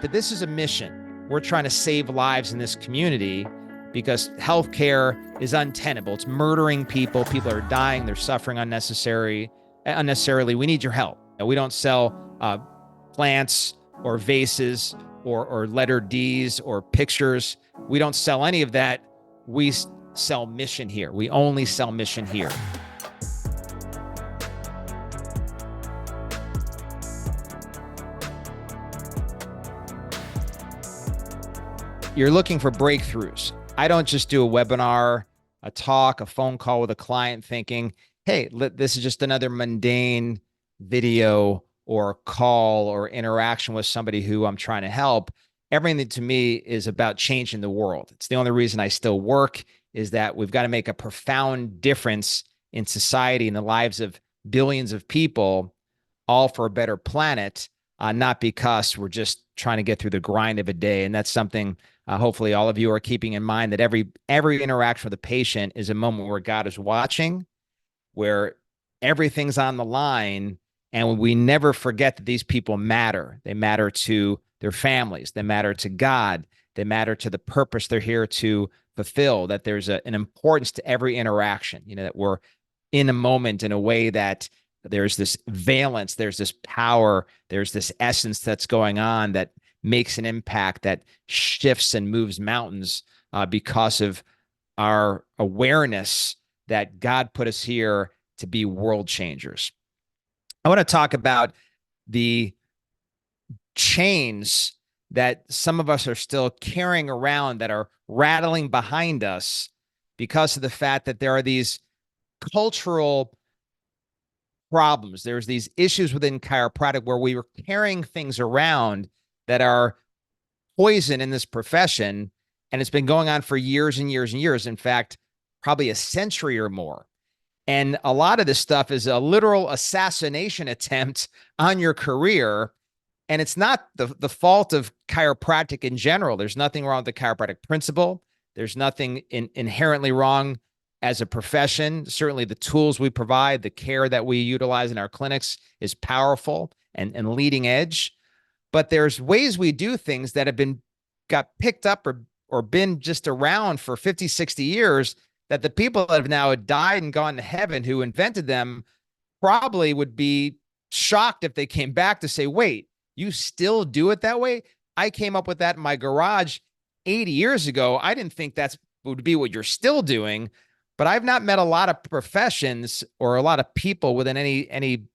that this is a mission. We're trying to save lives in this community because healthcare is untenable. It's murdering people. People are dying. They're suffering unnecessarily. We need your help. We don't sell plants or vases or letter Ds or pictures. We don't sell any of that. We sell mission here. We only sell mission here. You're looking for breakthroughs. I don't just do a webinar, a talk, a phone call with a client thinking, hey, this is just another mundane video or call or interaction with somebody who I'm trying to help. Everything to me is about changing the world. It's the only reason I still work, is that we've got to make a profound difference in society, in the lives of billions of people, all for a better planet, not because we're just trying to get through the grind of a day. And that's something hopefully all of you are keeping in mind, that every interaction with a patient is a moment where God is watching, where everything's on the line, and we never forget that these people matter. They matter to their families. They matter to God. They matter to the purpose they're here to fulfill, that there's an importance to every interaction, that we're in a moment in a way that there's this valence, there's this power, there's this essence that's going on that makes an impact, that shifts and moves mountains because of our awareness that God put us here to be world changers. I want to talk about the chains that some of us are still carrying around that are rattling behind us because of the fact that there are these cultural problems. There's these issues within chiropractic where we were carrying things around that are poison in this profession, and it's been going on for years and years and years. In fact, probably a century or more. And a lot of this stuff is a literal assassination attempt on your career. And it's not the fault of chiropractic in general. There's nothing wrong with the chiropractic principle. There's nothing inherently wrong as a profession. Certainly the tools we provide, the care that we utilize in our clinics is powerful and leading edge. But there's ways we do things that got picked up or been just around for 50, 60 years, that the people that have now died and gone to heaven who invented them probably would be shocked if they came back to say, wait, you still do it that way? I came up with that in my garage 80 years ago. I didn't think that would be what you're still doing. But I've not met a lot of professions or a lot of people within any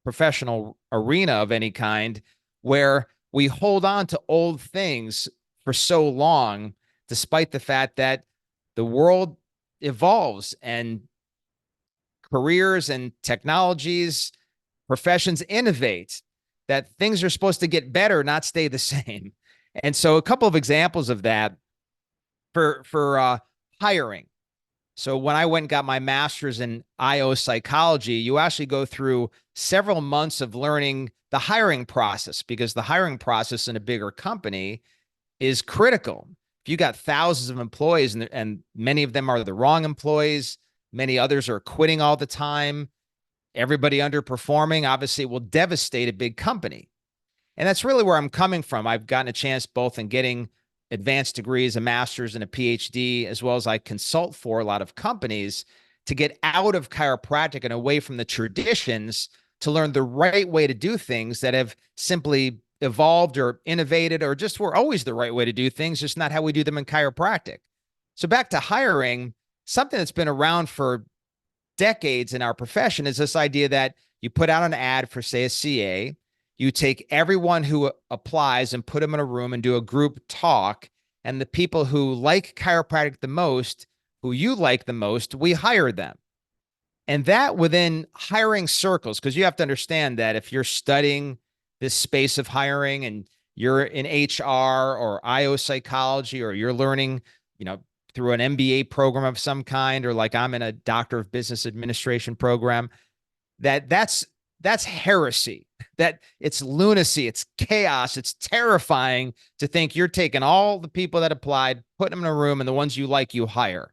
professional arena of any kind where we hold on to old things for so long, despite the fact that the world evolves and careers and technologies, professions innovate, that things are supposed to get better, not stay the same. And so a couple of examples of that for hiring. So when I went and got my master's in IO psychology, you actually go through several months of learning the hiring process, because the hiring process in a bigger company is critical. If you got thousands of employees and many of them are the wrong employees, many others are quitting all the time, everybody underperforming, obviously it will devastate a big company. And that's really where I'm coming from. I've gotten a chance both in getting advanced degrees, a master's and a PhD, as well as I consult for a lot of companies to get out of chiropractic and away from the traditions to learn the right way to do things that have simply evolved or innovated or just were always the right way to do things, just not how we do them in chiropractic. So back to hiring, something that's been around for decades in our profession is this idea that you put out an ad for, say, a CA, you take everyone who applies and put them in a room and do a group talk, and the people who like chiropractic the most, who you like the most, we hire them. And that within hiring circles, because you have to understand that if you're studying this space of hiring and you're in HR or IO psychology, or you're learning, through an MBA program of some kind, or like I'm in a Doctor of Business Administration program, that's heresy, that it's lunacy, it's chaos, it's terrifying to think you're taking all the people that applied, putting them in a room, and the ones you like, you hire.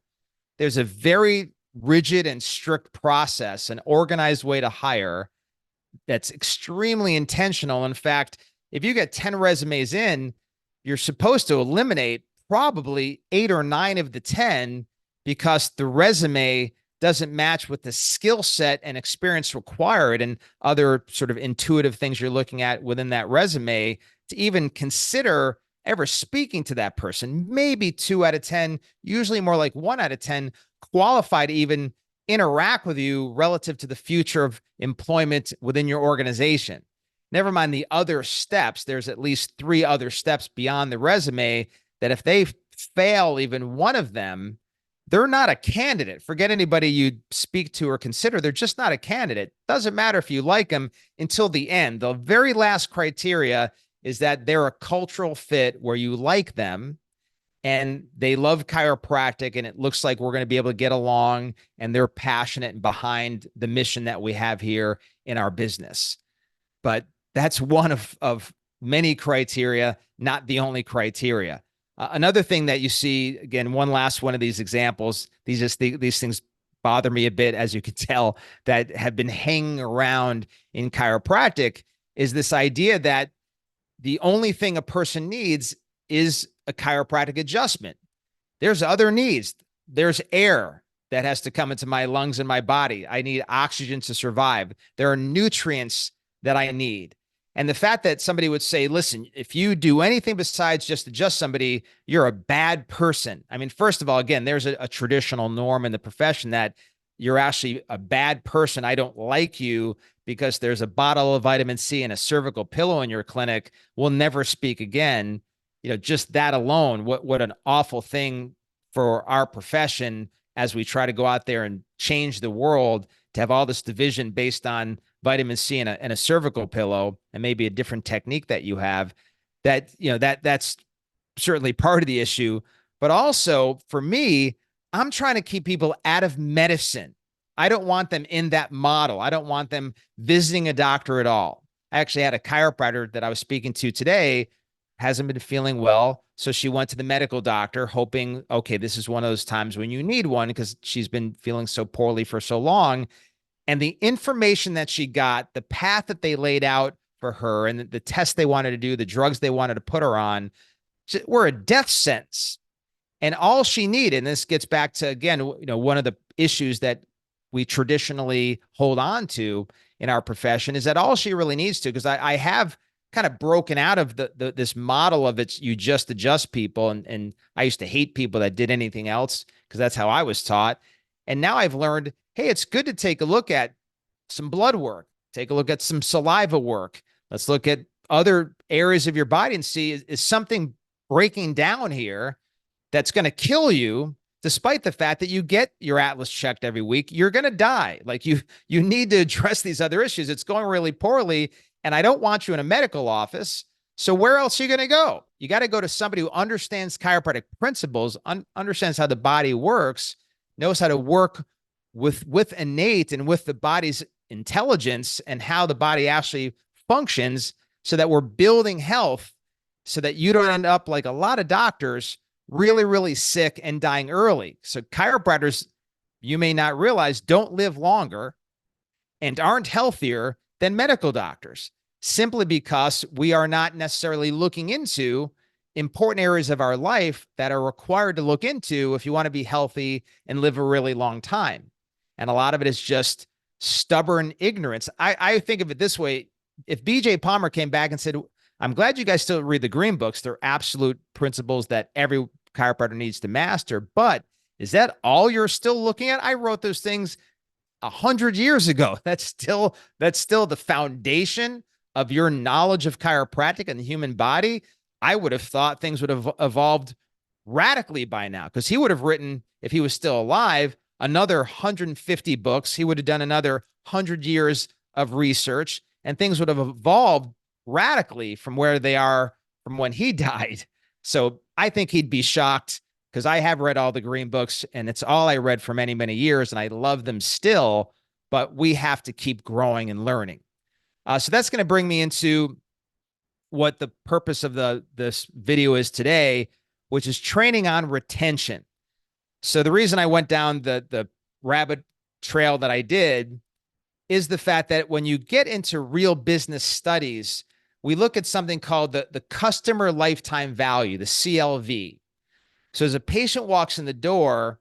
There's a very rigid and strict process, an organized way to hire that's extremely intentional. In fact, If you get 10 resumes in, you're supposed to eliminate probably 8 or 9 of the 10 because the resume doesn't match with the skill set and experience required and other sort of intuitive things you're looking at within that resume to even consider ever speaking to that person. Maybe 2 out of 10, usually more like 1 out of 10 qualify to even interact with you relative to the future of employment within your organization. Never mind the other steps. There's at least 3 other steps beyond the resume that if they fail even one of them, they're not a candidate. Forget anybody you speak to or consider. They're just not a candidate. Doesn't matter if you like them until the end. The very last criteria is that they're a cultural fit where you like them and they love chiropractic and it looks like we're going to be able to get along and they're passionate and behind the mission that we have here in our business. But that's one of many criteria, not the only criteria. Another thing that you see, again, one last one of these examples, these things bother me a bit, as you can tell, that have been hanging around in chiropractic, is this idea that the only thing a person needs is a chiropractic adjustment. There's other needs. There's air that has to come into my lungs and my body. I need oxygen to survive. There are nutrients that I need. And the fact that somebody would say, listen, if you do anything besides just adjust somebody, you're a bad person. I mean, first of all, again, there's a traditional norm in the profession that you're actually a bad person. I don't like you because there's a bottle of vitamin C and a cervical pillow in your clinic. We'll never speak again. You know, just that alone, what an awful thing for our profession as we try to go out there and change the world, to have all this division based on vitamin C and a cervical pillow and maybe a different technique that you have. That, you know, that's certainly part of the issue. But also for me, I'm trying to keep people out of medicine. I don't want them in that model. I don't want them visiting a doctor at all. I actually had a chiropractor that I was speaking to today, hasn't been feeling well. So she went to the medical doctor hoping, okay, this is one of those times when you need one because she's been feeling so poorly for so long. And the information that she got, the path that they laid out for her and the tests they wanted to do, the drugs they wanted to put her on, were a death sentence. And all she needed, and this gets back to, again, you know, one of the issues that we traditionally hold on to in our profession, is that all she really needs to, because I have kind of broken out of this model of it's you just adjust people. And I used to hate people that did anything else because that's how I was taught. And now I've learned, hey, it's good to take a look at some blood work, take a look at some saliva work. Let's look at other areas of your body and see, is something breaking down here that's going to kill you, despite the fact that you get your atlas checked every week. You're going to die. Like you need to address these other issues. It's going really poorly. And I don't want you in a medical office. So where else are you going to go? You got to go to somebody who understands chiropractic principles, understands how the body works, knows how to work with innate and with the body's intelligence and how the body actually functions, so that we're building health, so that you don't end up like a lot of doctors, really, really sick and dying early. So chiropractors, you may not realize, don't live longer and aren't healthier than medical doctors, simply because we are not necessarily looking into important areas of our life that are required to look into if you want to be healthy and live a really long time. And a lot of it is just stubborn ignorance. I think of it this way. If BJ Palmer came back and said, I'm glad you guys still read the green books, they're absolute principles that every chiropractor needs to master, but is that all you're still looking at? I wrote those things 100 years ago. That's still the foundation of your knowledge of chiropractic and the human body. I would have thought things would have evolved radically by now, because he would have written, if he was still alive, another 150 books. He would have done another 100 years of research, and things would have evolved radically from where they are from when he died. So I think he'd be shocked, because I have read all the green books and it's all I read for many, many years, and I love them still, but we have to keep growing and learning. So that's going to bring me into what the purpose of this video is today, which is training on retention. So the reason I went down the rabbit trail that I did is the fact that when you get into real business studies, we look at something called the customer lifetime value, the CLV. So as a patient walks in the door,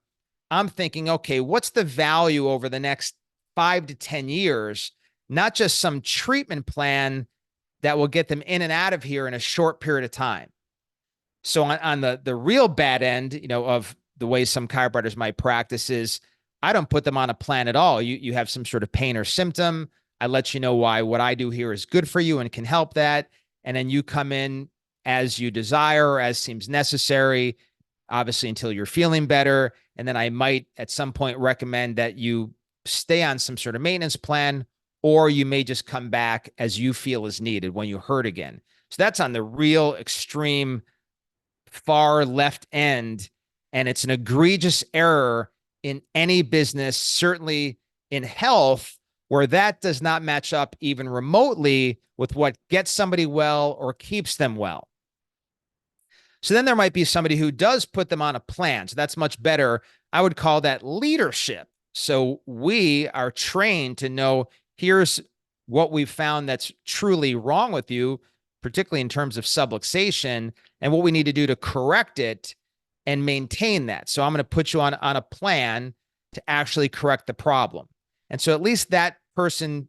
I'm thinking, okay, what's the value over the next 5 to 10 years? Not just some treatment plan that will get them in and out of here in a short period of time. So on the real bad end, of the way some chiropractors might practice is I don't put them on a plan at all. You have some sort of pain or symptom. I let you know why what I do here is good for you and can help that. And then you come in as you desire, as seems necessary, obviously until you're feeling better. And then I might at some point recommend that you stay on some sort of maintenance plan, or you may just come back as you feel is needed when you hurt again. So that's on the real extreme far left end. And it's an egregious error in any business, certainly in health, where that does not match up even remotely with what gets somebody well or keeps them well. So then there might be somebody who does put them on a plan. So that's much better. I would call that leadership. So we are trained to know here's what we've found that's truly wrong with you, particularly in terms of subluxation, and what we need to do to correct it and maintain that. So I'm going to put you on a plan to actually correct the problem. And so at least that person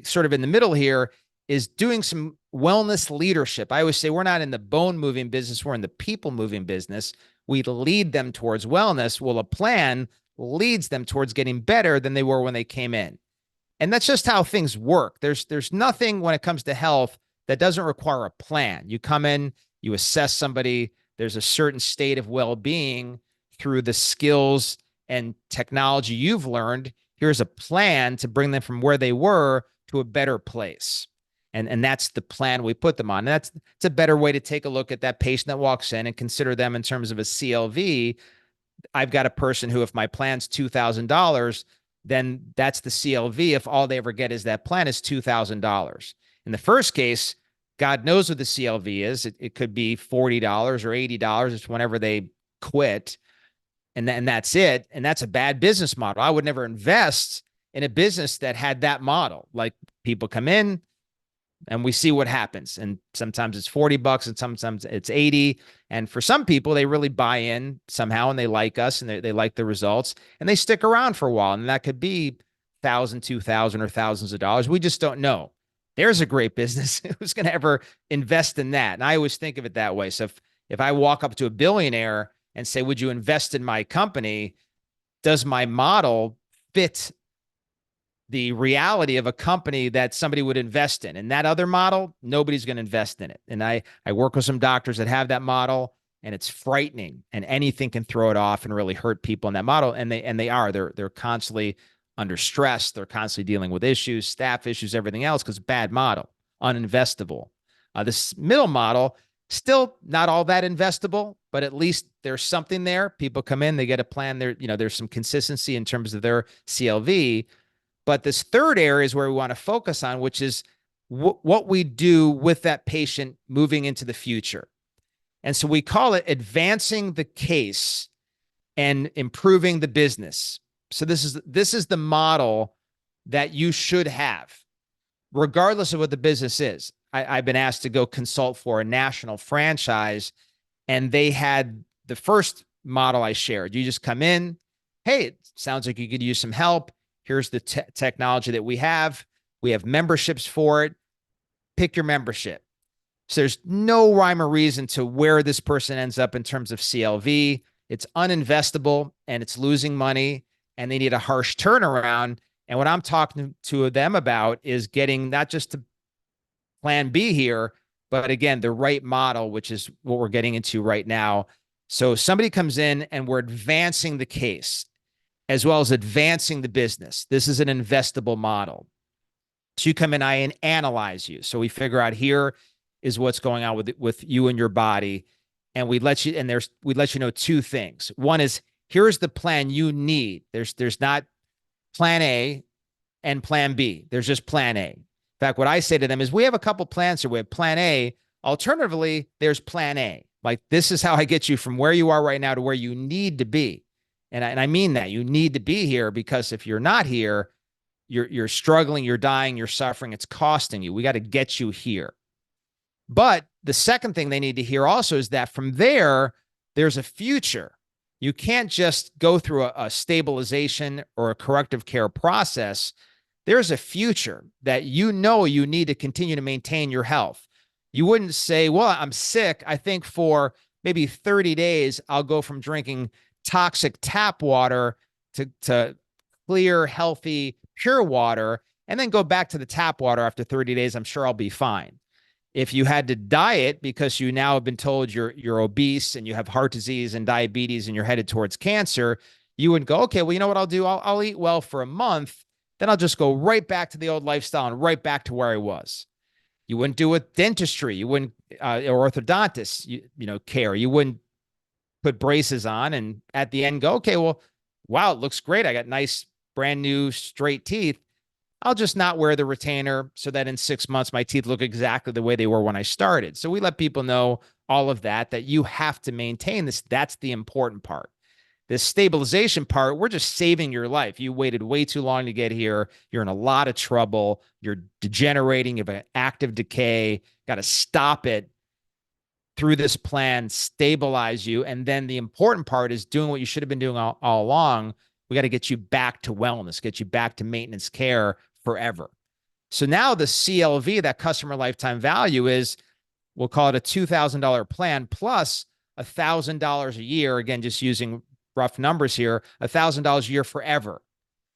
sort of in the middle here is doing some wellness leadership. I always say we're not in the bone moving business. We're in the people moving business. We lead them towards wellness. Well, a plan leads them towards getting better than they were when they came in. And that's just how things work. There's nothing when it comes to health that doesn't require a plan. You come in, you assess somebody, there's a certain state of well-being through the skills and technology you've learned. Here's a plan to bring them from where they were to a better place. And that's the plan we put them on. And it's a better way to take a look at that patient that walks in and consider them in terms of a CLV. I've got a person who, if my plan's $2,000, then that's the CLV. If all they ever get is that plan is $2,000. In the first case, God knows what the CLV is. It could be $40 or $80. It's whenever they quit. And that's it. And that's a bad business model. I would never invest in a business that had that model. Like, people come in and we see what happens. And sometimes it's $40 and sometimes it's 80. And for some people, they really buy in somehow and they like us and they like the results and they stick around for a while. And that could be 1,000, 2,000 or thousands of dollars. We just don't know. There's a great business. Who's going to ever invest in that? And I always think of it that way. So if I walk up to a billionaire and say, would you invest in my company? Does my model fit the reality of a company that somebody would invest in? And that other model, nobody's going to invest in it. And I work with some doctors that have that model, and it's frightening, and anything can throw it off and really hurt people in that model. And they're constantly under stress. They're constantly dealing with issues, staff issues, everything else, because bad model, uninvestable. This middle model, still not all that investable, but at least there's something there. People come in, they get a plan. There's some consistency in terms of their CLV. But this third area is where we want to focus on, which is what we do with that patient moving into the future. And so we call it advancing the case and improving the business. So this is the model that you should have, regardless of what the business is. I've been asked to go consult for a national franchise, and they had the first model I shared. You just come in, hey, it sounds like you could use some help. Here's the technology that we have. We have memberships for it. Pick your membership. So there's no rhyme or reason to where this person ends up in terms of CLV. It's uninvestable and it's losing money, and they need a harsh turnaround. And what I'm talking to them about is getting not just to plan B here, but again, the right model, which is what we're getting into right now. So somebody comes in and we're advancing the case as well as advancing the business. This is an investable model. So you come in, I analyze you. So we figure out here is what's going on with you and your body. And we let you know two things. One is, here's the plan you need. There's not plan A and plan B. There's just plan A. In fact, what I say to them is, we have a couple plans here. We have plan A. Alternatively, there's plan A. Like, this is how I get you from where you are right now to where you need to be. And I mean that. You need to be here, because if you're not here, you're struggling, you're dying, you're suffering. It's costing you. We got to get you here. But the second thing they need to hear also is that from there, there's a future. You can't just go through a stabilization or a corrective care process. There's a future that you need to continue to maintain your health. You wouldn't say, well, I'm sick. I think for maybe 30 days, I'll go from drinking toxic tap water to clear, healthy, pure water, and then go back to the tap water after 30 days. I'm sure I'll be fine. If you had to diet because you now have been told you're obese and you have heart disease and diabetes and you're headed towards cancer, you would go, okay, well, you know what I'll do? I'll eat well for a month. Then I'll just go right back to the old lifestyle and right back to where I was. You wouldn't do with dentistry. You wouldn't, or orthodontists, care. You wouldn't put braces on and at the end go, okay, well, wow, it looks great. I got nice, brand new, straight teeth. I'll just not wear the retainer so that in 6 months, my teeth look exactly the way they were when I started. So we let people know all of that you have to maintain this. That's the important part. This stabilization part, we're just saving your life. You waited way too long to get here. You're in a lot of trouble. You're degenerating. You have an active decay. Got to stop it through this plan, stabilize you. And then the important part is doing what you should have been doing all along. We got to get you back to wellness, get you back to maintenance care forever. So now the CLV, that customer lifetime value, is, we'll call it a $2,000 plan plus $1,000 a year. Again, just using rough numbers here, $1,000 a year forever.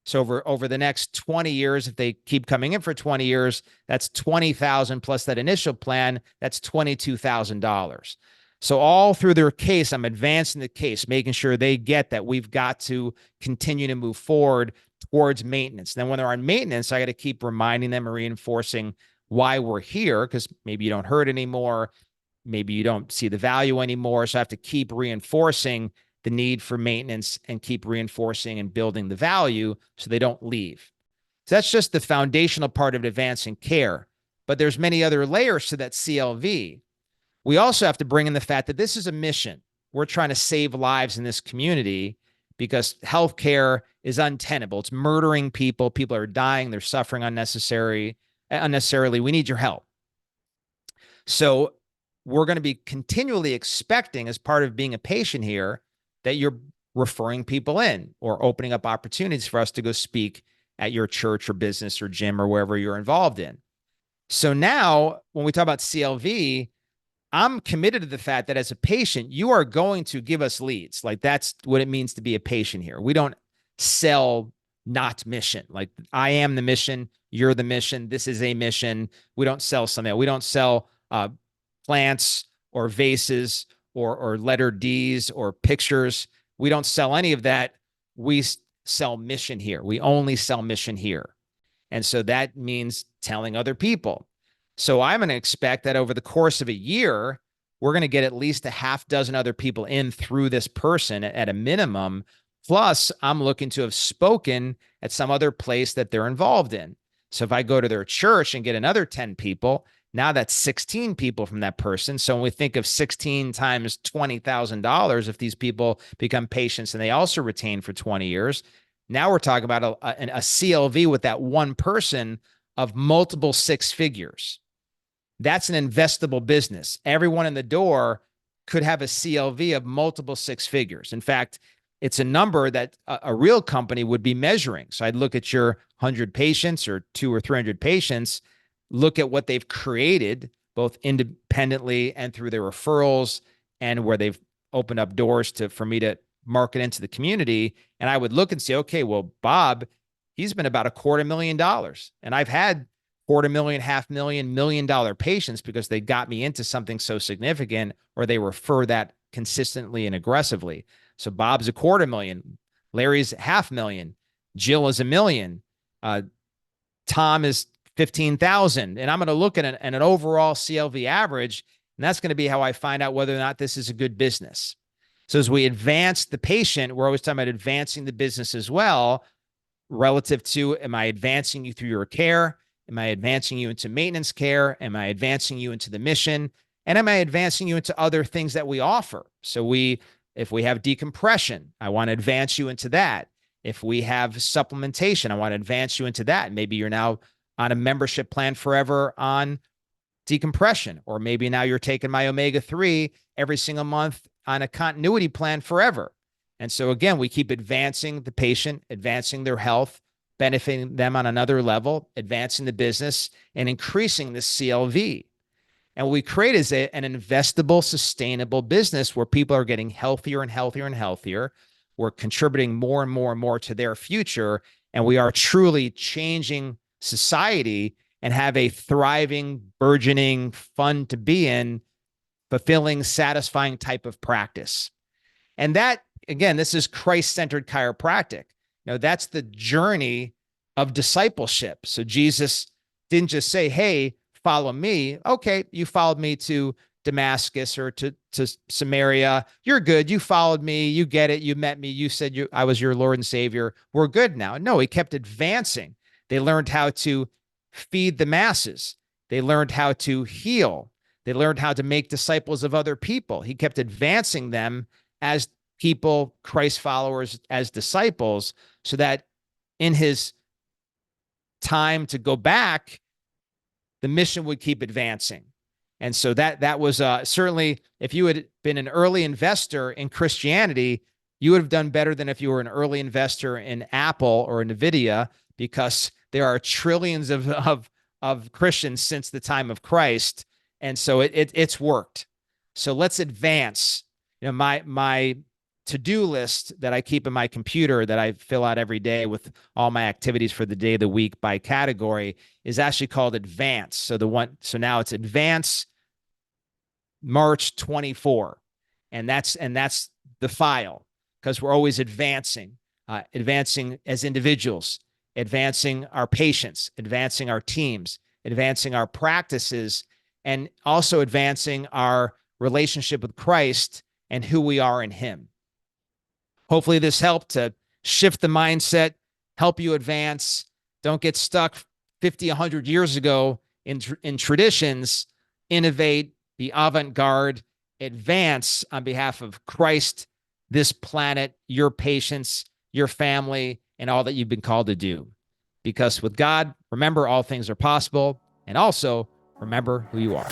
So over the next 20 years, if they keep coming in for 20 years, that's $20,000 plus that initial plan, that's $22,000. So all through their case, I'm advancing the case, making sure they get that we've got to continue to move forward towards maintenance. Then when they're on maintenance, I got to keep reminding them and reinforcing why we're here, because maybe you don't hurt anymore. Maybe you don't see the value anymore. So I have to keep reinforcing the need for maintenance and keep reinforcing and building the value so they don't leave. So that's just the foundational part of advancing care. But there's many other layers to that CLV. We also have to bring in the fact that this is a mission. We're trying to save lives in this community because healthcare is untenable. It's murdering people. People are dying. They're suffering unnecessarily. We need your help. So we're going to be continually expecting, as part of being a patient here, that you're referring people in or opening up opportunities for us to go speak at your church or business or gym or wherever you're involved in. So now when we talk about CLV, I'm committed to the fact that as a patient, you are going to give us leads. Like, that's what it means to be a patient here. We don't sell not mission. Like, I am the mission. You're the mission. This is a mission. We don't sell something. We don't sell plants or vases or letter Ds or pictures. We don't sell any of that. We sell mission here. We only sell mission here. And so that means telling other people. So I'm going to expect that over the course of a year, we're going to get at least a half dozen other people in through this person at a minimum. Plus, I'm looking to have spoken at some other place that they're involved in. So if I go to their church and get another 10 people, now that's 16 people from that person. So when we think of 16 times $20,000, if these people become patients and they also retain for 20 years, now we're talking about a CLV with that one person of multiple six figures. That's an investable business. Everyone in the door could have a CLV of multiple six figures. In fact, it's a number that a real company would be measuring. So I'd look at your 100 patients or 200 or 300 patients, look at what they've created, both independently and through their referrals, and where they've opened up doors for me to market into the community. And I would look and say, okay, well, Bob, he's been about $250,000. And I've had $250,000, $500,000, $1 million patients because they got me into something so significant, or they refer that consistently and aggressively. So Bob's $250,000, Larry's $500,000, Jill is $1 million, Tom is $15,000. And I'm going to look at an overall CLV average, and that's going to be how I find out whether or not this is a good business. So as we advance the patient, we're always talking about advancing the business as well, relative to, am I advancing you through your care? Am I advancing you into maintenance care? Am I advancing you into the mission? And am I advancing you into other things that we offer? So if we have decompression, I want to advance you into that. If we have supplementation, I want to advance you into that. Maybe you're now on a membership plan forever on decompression, or maybe now you're taking my omega-3 every single month on a continuity plan forever. And so again, we keep advancing the patient, advancing their health, benefiting them on another level, advancing the business, and increasing the CLV. And what we create is an investable, sustainable business where people are getting healthier and healthier and healthier. We're contributing more and more and more to their future. And we are truly changing society and have a thriving, burgeoning, fun to be in, fulfilling, satisfying type of practice. And that, again, this is Christ-centered chiropractic. That's the journey of discipleship. So Jesus didn't just say, hey, follow me. Okay, you followed me to Damascus or to Samaria. You're good. You followed me. You get it. You met me. You said I was your Lord and Savior. We're good now. No, he kept advancing. They learned how to feed the masses. They learned how to heal. They learned how to make disciples of other people. He kept advancing them as people, Christ followers, as disciples, so that in his time to go back, the mission would keep advancing. And so that was certainly, if you had been an early investor in Christianity, you would have done better than if you were an early investor in Apple or NVIDIA, because there are trillions of Christians since the time of Christ. And so it's worked. So let's advance. My to-do list that I keep in my computer that I fill out every day with all my activities for the day of the week by category is actually called Advance. So now it's Advance March 24. And that's the file, because we're always advancing as individuals, advancing our patients, advancing our teams, advancing our practices, and also advancing our relationship with Christ and who we are in him. Hopefully this helped to shift the mindset, help you advance. Don't get stuck 50, 100 years ago in traditions. Innovate, be avant-garde, advance on behalf of Christ, this planet, your patients, your family, and all that you've been called to do. Because with God, remember, all things are possible. And also, remember who you are.